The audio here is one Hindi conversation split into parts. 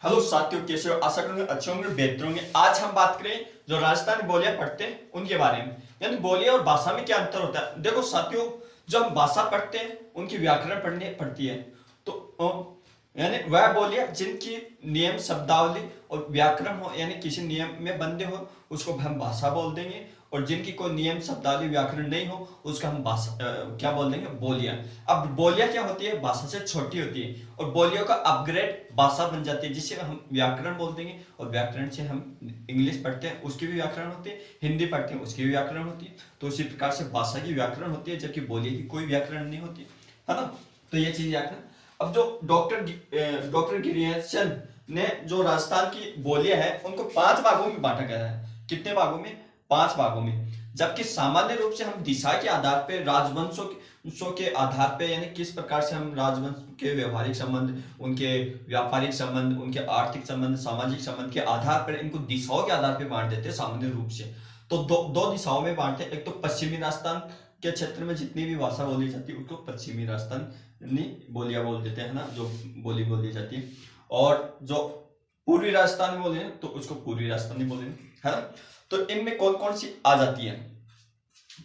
हेलो साथियों, कैसे हो? आशा करूंगा अच्छे होंगे, बेहतर होंगे। आज हम बात करें जो राजस्थानी बोलियां पढ़ते हैं उनके बारे में, यानी बोलियां और भाषा में क्या अंतर होता है। देखो साथियों, जब हम भाषा पढ़ते हैं उनकी व्याकरण पढ़नी पड़ती है। तो यानी वह बोलियां जिनकी नियम शब्दावली और व्याकरण हो, यानी किसी नियम में बंधे हो, उसको हम भाषा बोल देंगे। और जिनकी कोई नियम शब्दावली व्याकरण नहीं हो, उसका हम भाषा क्या बोल देंगे? बोलियां। अब बोलियां क्या होती है? भाषा से छोटी होती है और बोलियों का अपग्रेड भाषा बन जाती है, जिससे हम व्याकरण बोल देंगे। और व्याकरण से हम इंग्लिश पढ़ते हैं, उसकी भी व्याकरण होती है, हिंदी पढ़ते हैं, उसकी भी व्याकरण होती है। तो उसी प्रकार से भाषा की व्याकरण होती है, जबकि बोली की कोई व्याकरण नहीं होती है ना। तो ये चीज याद रखना। अब जो डॉक्टर गिरियसन ने जो राजस्थान की बोलियां है उनको 5 भागों में बांटा गया है। कितने भागों में? 5 भागों में। जबकि सामान्य रूप से हम दिशा के आधार पर, राजवंशों के आधार पे, यानी किस प्रकार से हम राजवंश के व्यवहारिक संबंध, उनके व्यापारिक संबंध, उनके आर्थिक संबंध, सामाजिक संबंध के आधार पर इनको दिशाओं के आधार पर बांट देते हैं सामान्य रूप से। तो दो दिशाओं में बांटते हैं। एक तो पश्चिमी राजस्थान के क्षेत्र में जितनी भी भाषा बोली जाती है उसको पश्चिमी राजस्थानी बोलियां बोल देते हैं ना, जो बोली जाती है। और जो पूर्वी राजस्थान में बोले तो उसको पूर्वी राजस्थानी बोलेंगे, है ना। तो इनमें कौन कौन सी आ जाती है?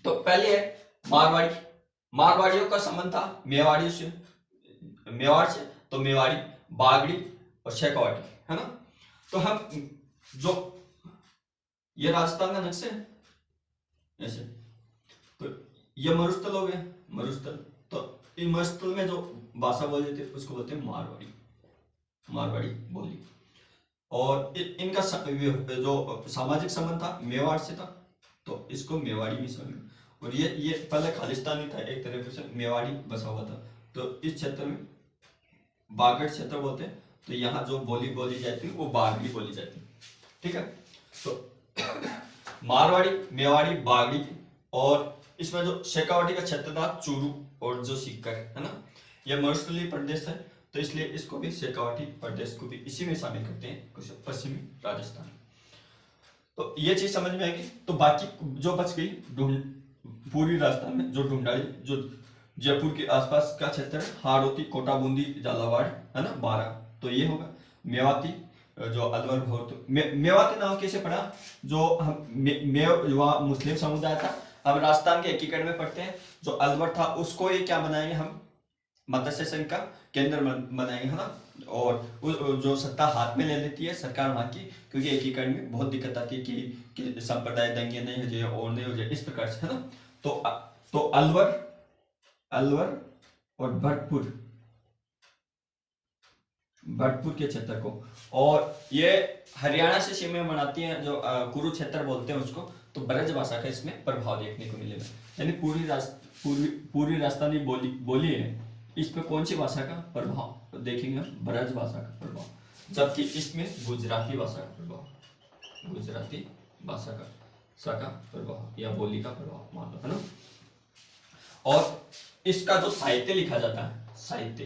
तो पहले है मारवाड़ी। मारवाड़ियों का संबंध था मेवाड़ियों से, मेवाड़ से। तो मेवाड़ी, बागड़ी और शेखावाटी, है ना। तो हम जो ये राजस्थान का नक्शा है ऐसे, तो ये मरुस्थल हो गए, मरुस्थल। तो इन मरुस्थल में जो भाषा बोली जाती है उसको बोलते हैं मारवाड़ी, मारवाड़ी बोली। और इनका जो सामाजिक संबंध था मेवाड़ से था, तो इसको मेवाड़ी भी समझ। और ये पहले खालिस्तानी था, एक तरह से मेवाड़ी बसा हुआ था। तो इस क्षेत्र में बागड़ क्षेत्र बोलते हैं। तो यहाँ जो बोली बोली जाती है वो बागड़ी बोली जाती है, ठीक है। तो मारवाड़ी, मेवाड़ी, बागड़ी। और इसमें जो शेखावाटी का क्षेत्र था चूरू और जो सीकर, है ना, यह मरुस्थलीय प्रदेश है। तो इसलिए इसको भी शेखावाटी प्रदेश को भी इसी में शामिल करते हैं, कुछ पश्चिमी राजस्थान। तो ये चीज समझ में आएगी। तो बाकी जो बच गई पूर्वी राजस्थान में जो ढूंढाड़ी, जो जयपुर के आसपास का क्षेत्र है, हाड़ौती, कोटा, बूंदी, झालावाड़, है ना, 12। तो ये होगा मेवाती, जो अलवर भौत मेवाती नाम कैसे पड़ा? जो हम वहाँ मुस्लिम समुदाय था। अब राजस्थान के एकीकरण में पढ़ते हैं, जो अलवर था उसको ही क्या बनाएंगे हम? मत्स्य संघ का केंद्र बनाएंगे, है ना। और जो सत्ता हाथ में ले लेती है सरकार वहां की, क्योंकि एकीकरण में बहुत दिक्कत आती है कि संप्रदाय दंगे नहीं हो जाए और नहीं हो जाए, इस प्रकार से, है ना। तो अलवर, अलवर और भरतपुर, भरतपुर के क्षेत्र को। और ये हरियाणा से सीमा बनाती है, जो कुरुक्षेत्र बोलते हैं उसको। तो ब्रज भाषा का इसमें प्रभाव देखने को मिलेगा। यानी पूर्वी राजस्थानी बोली है, इस पे कौन सी भाषा का प्रभाव देखेंगे हम? ब्रज भाषा का प्रभाव। जबकि इसमें गुजराती भाषा का प्रभाव, गुजराती भाषा का प्रभाव या बोली का प्रभाव मान लो, है ना। और इसका जो साहित्य लिखा जाता है, साहित्य,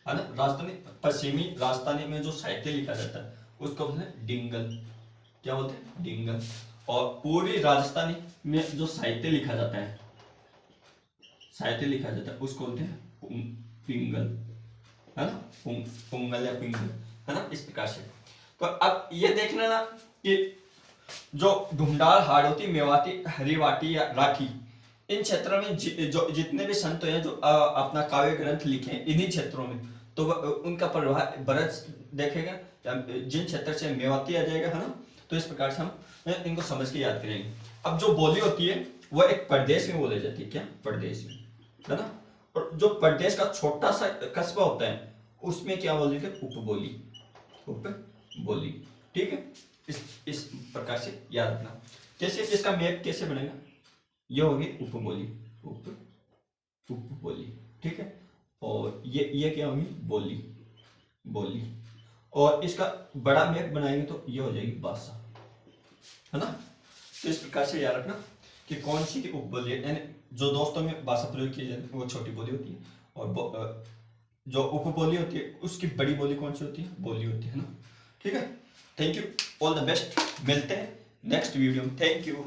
है ना, राजस्थानी, पश्चिमी राजस्थानी में जो साहित्य लिखा जाता है उसको बोलते हैं डिंगल। क्या बोलते हैं? डिंगल। और पूर्वी राजस्थानी में जो साहित्य लिखा जाता है, साहित्य लिखा जाता है उसको बोलते हैं पिंगल, है ना, पुंगल या पिंगल, है ना, इस प्रकार से। तो अब ये देखना ना कि जो ढूंढाड़, हाड़ौती, मेवाती, हरिवाटी या राठी, इन क्षेत्रों में जो जितने भी संत हैं जो अपना काव्य ग्रंथ लिखे हैं इन्हीं क्षेत्रों में, तो उनका प्रभाव ब्रज देखेगा। जिन क्षेत्र से मेवाती आ जाएगा, है ना। तो इस प्रकार से हम इनको समझ के याद करेंगे। अब जो बोली होती है वो एक प्रदेश में बोली जाती है। क्या? प्रदेश में, है ना। और जो प्रदेश का छोटा सा कस्बा होता है उसमें क्या बोलते थे? उपबोली, उपबोली, ठीक है। इस प्रकार से याद रखना। जैसे इसका मैप कैसे बनेगा? ये होगी उपबोली, उपबोली, ठीक है। और ये क्या होगी? बोली, बोली। और इसका बड़ा मैप बनाएंगे तो ये हो जाएगी भाषा, है ना। तो इस प्रकार से याद रखना कि कौन सी उपबोली है, यानी जो दोस्तों में भाषा प्रयोग की जाती है वो छोटी बोली होती है, और जो उपबोली होती है उसकी बड़ी बोली कौन सी होती है? बोली होती है ना, ठीक है। Thank you, all the best. मिलते हैं नेक्स्ट वीडियो में। Thank you.